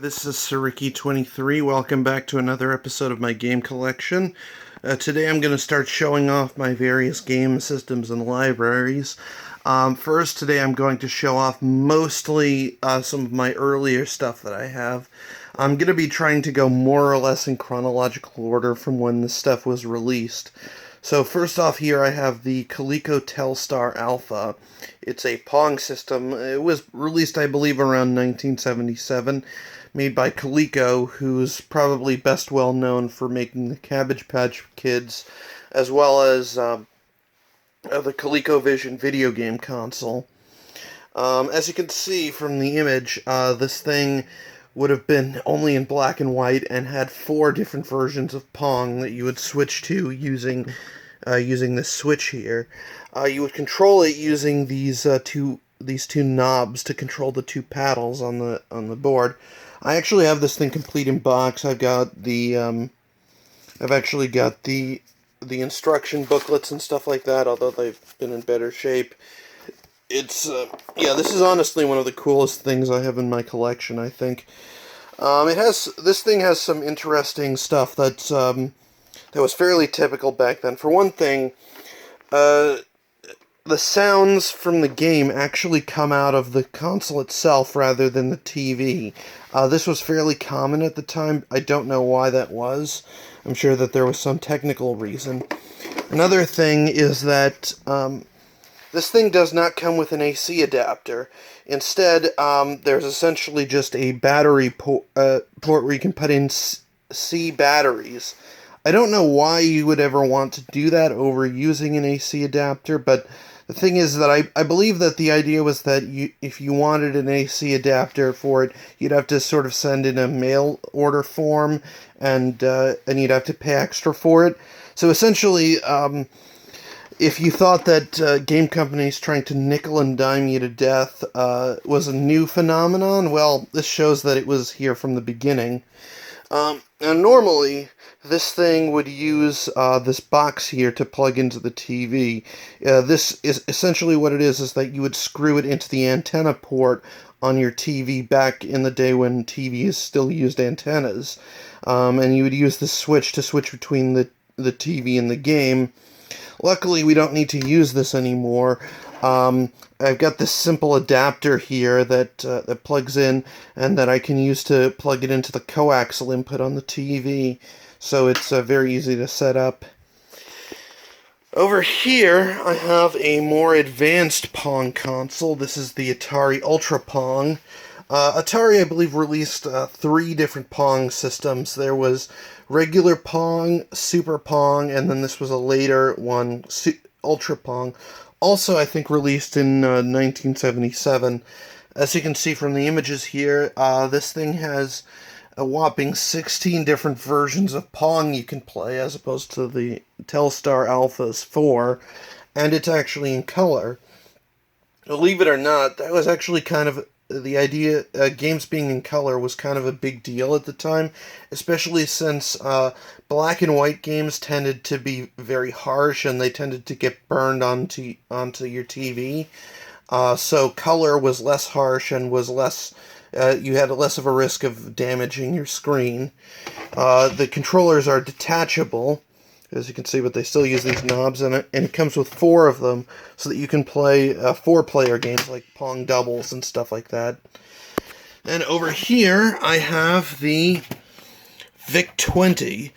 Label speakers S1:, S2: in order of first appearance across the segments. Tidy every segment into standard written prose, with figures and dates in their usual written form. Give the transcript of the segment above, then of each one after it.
S1: This is Sriqui23. Welcome back to another episode of my game collection. Today I'm going to start showing off my various game systems and libraries. First, today I'm going to show off mostly some of my earlier stuff that I have. I'm going to be trying to go more or less in chronological order from when this stuff was released. So first off here I have the Coleco Telstar Alpha. It's a Pong system. It was released, I believe, around 1977. Made by Coleco, who's probably best well known for making the Cabbage Patch Kids, as well as the ColecoVision video game console. As you can see from the image, this thing would have been only in black and white and had 4 different versions of Pong that you would switch to using this switch here. You would control it using these two knobs to control the 2 paddles on the board. I actually have this thing complete in box. I've got the I've actually got the instruction booklets and stuff like that, although they've been in better shape. It's yeah, this is honestly one of the coolest things I have in my collection, I think. This thing has some interesting stuff that was fairly typical back then. For one thing, the sounds from the game actually come out of the console itself rather than the TV. This was fairly common at the time. I don't know why that was. I'm sure that there was some technical reason. Another thing is that this thing does not come with an AC adapter. Instead, there's essentially just a battery port where you can put in C batteries. I don't know why you would ever want to do that over using an AC adapter, but the thing is that I believe that the idea was that if you wanted an AC adapter for it, you'd have to sort of send in a mail order form, and you'd have to pay extra for it. So essentially, if you thought that game companies trying to nickel and dime you to death was a new phenomenon, well, this shows that it was here from the beginning. Now normally, this thing would use this box here to plug into the TV. This is essentially what it is that you would screw it into the antenna port on your TV back in the day when TVs still used antennas. And you would use the switch to switch between the TV and the game. Luckily, we don't need to use this anymore. I've got this simple adapter here that plugs in, and that I can use to plug it into the coaxial input on the TV, so it's very easy to set up. Over here, I have a more advanced Pong console. This is the Atari Ultra Pong. Atari, I believe, released 3 different Pong systems. There was regular Pong, Super Pong, and then this was a later one, Ultra Pong. Also, I think, released in 1977. As you can see from the images here, this thing has a whopping 16 different versions of Pong you can play, as opposed to the Telstar Alpha's 4, and it's actually in color. Believe it or not, that was actually kind of the idea. Games being in color was kind of a big deal at the time, especially since black and white games tended to be very harsh and they tended to get burned onto your TV. So color was less harsh and was less. You had less of a risk of damaging your screen. The controllers are detachable, as you can see, but they still use these knobs, and it comes with 4 of them, so that you can play 4-player games like Pong doubles and stuff like that. And over here, I have the VIC-20.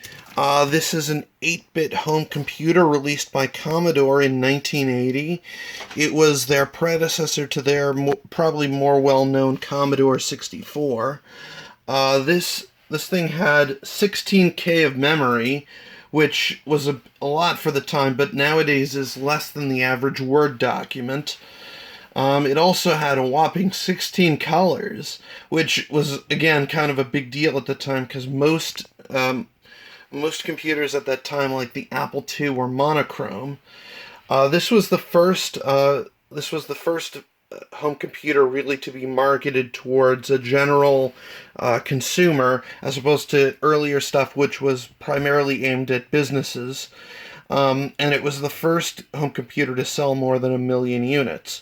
S1: This is an 8-bit home computer released by Commodore in 1980. It was their predecessor to their probably more well-known Commodore 64. This thing had 16K of memory, which was a lot for the time, but nowadays is less than the average Word document. It also had a whopping 16 colors, which was, again, kind of a big deal at the time, because most computers at that time, like the Apple II, were monochrome. This was the first home computer really to be marketed towards a general consumer, as opposed to earlier stuff which was primarily aimed at businesses. And it was the first home computer to sell more than 1 million units.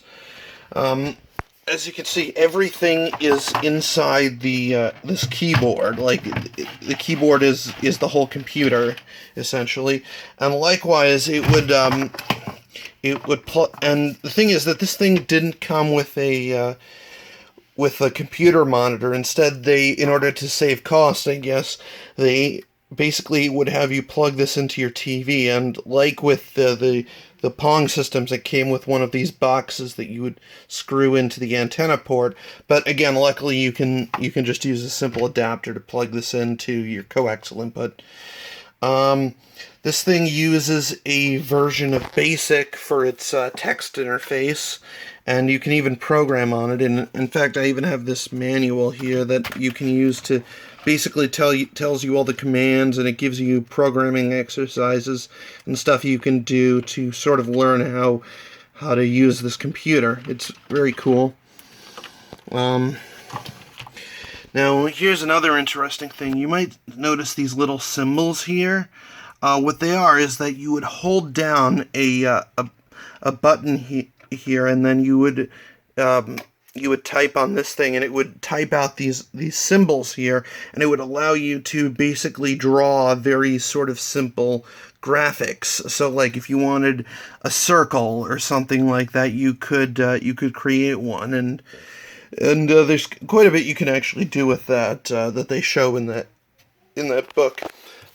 S1: as you can see, everything is inside the this keyboard. Like the keyboard is the whole computer, essentially. And likewise, it would and the thing is that this thing didn't come with a computer monitor. Instead, in order to save cost, I guess, they basically would have you plug this into your TV. And like with the Pong systems, it came with one of these boxes that you would screw into the antenna port. But again, luckily you can just use a simple adapter to plug this into your coaxial input. This thing uses a version of BASIC for its text interface, and you can even program on it. And in fact, I even have this manual here that you can use to basically tells you all the commands, and it gives you programming exercises and stuff you can do to sort of learn how to use this computer. It's very cool. Now, here's another interesting thing. You might notice these little symbols here. What they are is that you would hold down a button here, and then you would type on this thing, and it would type out these symbols here, and it would allow you to basically draw very sort of simple graphics. So, like if you wanted a circle or something like that, you could create one, and there's quite a bit you can actually do with that that they show in that book.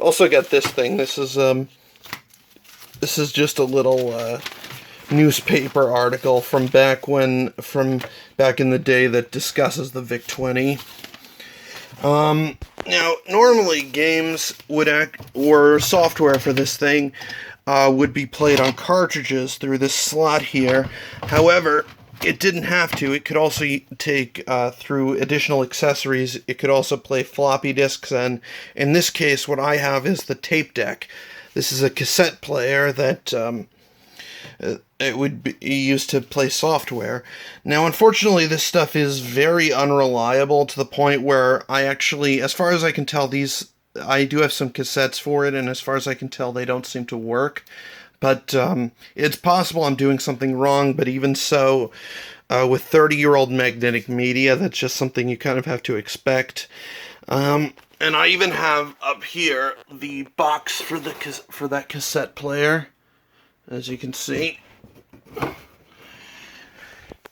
S1: Also got this thing. This is just a little newspaper article from back in the day that discusses the VIC-20. Now, normally games or software for this thing would be played on cartridges through this slot here. However, it didn't have to. It could also take through additional accessories. It could also play floppy disks, and in this case, what I have is the tape deck. This is a cassette player that it would be used to play software. Now, unfortunately, this stuff is very unreliable to the point where I actually, as far as I can tell, I do have some cassettes for it, and as far as I can tell, they don't seem to work. But it's possible I'm doing something wrong, but even so, with 30-year-old magnetic media, that's just something you kind of have to expect. And I even have up here the box for that cassette player, as you can see.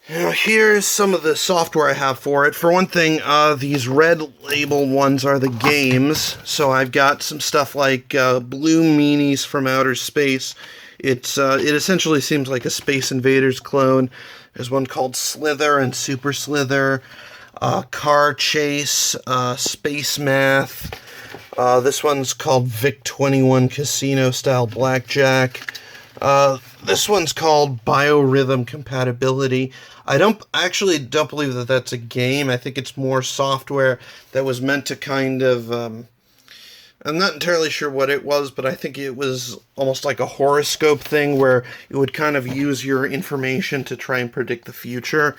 S1: Now, here's some of the software I have for it. For one thing, these red label ones are the games. So I've got some stuff like Blue Meanies from Outer Space. It essentially seems like a Space Invaders clone. There's one called Slither and Super Slither, Car Chase, Space Math. This one's called VIC-21 Casino Style Blackjack. This one's called Biorhythm Compatibility. I actually don't believe that that's a game. I think it's more software that was meant to kind of, I'm not entirely sure what it was, but I think it was almost like a horoscope thing where it would kind of use your information to try and predict the future.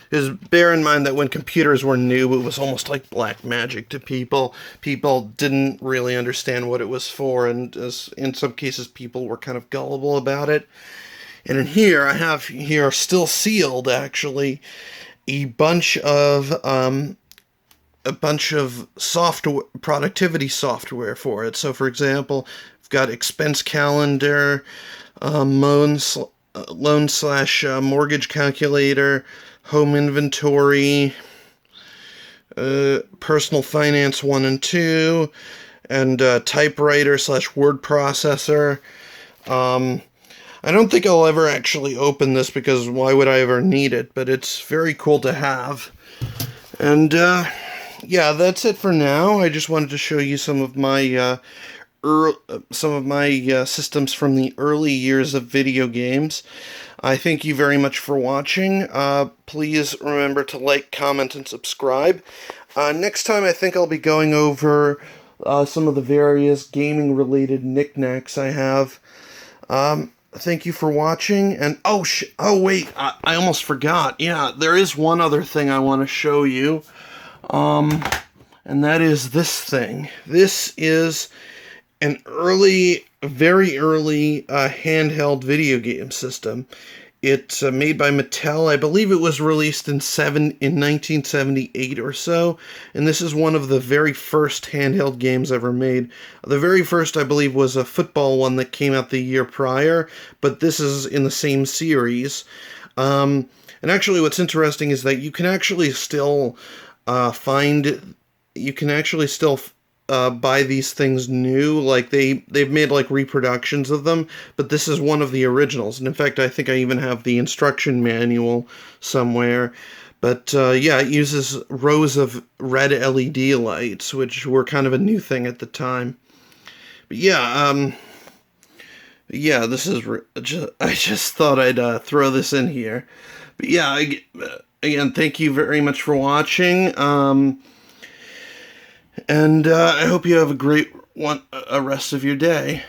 S1: Because bear in mind that when computers were new, it was almost like black magic to people. People didn't really understand what it was for, and in some cases people were kind of gullible about it. And in here, I have here, still sealed, actually, a bunch of software, productivity software for it. So, for example, I've got expense calendar, loan/mortgage calculator, home inventory, personal finance 1 and 2, and typewriter/word processor. I don't think I'll ever actually open this because why would I ever need it? But it's very cool to have. And yeah, that's it for now. I just wanted to show you some of my systems from the early years of video games. I thank you very much for watching. Please remember to like, comment, and subscribe. Next time I think I'll be going over some of the various gaming-related knickknacks I have. Thank you for watching, and oh wait, I almost forgot. Yeah, there is one other thing I want to show you, and that is this thing. This is an very early handheld video game system. It's made by Mattel. I believe it was released in 1978 or so, and this is one of the very first handheld games ever made. The very first, I believe, was a football one that came out the year prior, but this is in the same series. And actually, what's interesting is that you can actually still buy these things new. Like they've made like reproductions of them, but this is one of the originals. And in fact, I think I even have the instruction manual somewhere. But yeah, it uses rows of red LED lights, which were kind of a new thing at the time. But yeah, this is I just thought I'd throw this in here. But yeah, again, thank you very much for watching. And I hope you have a great rest of your day.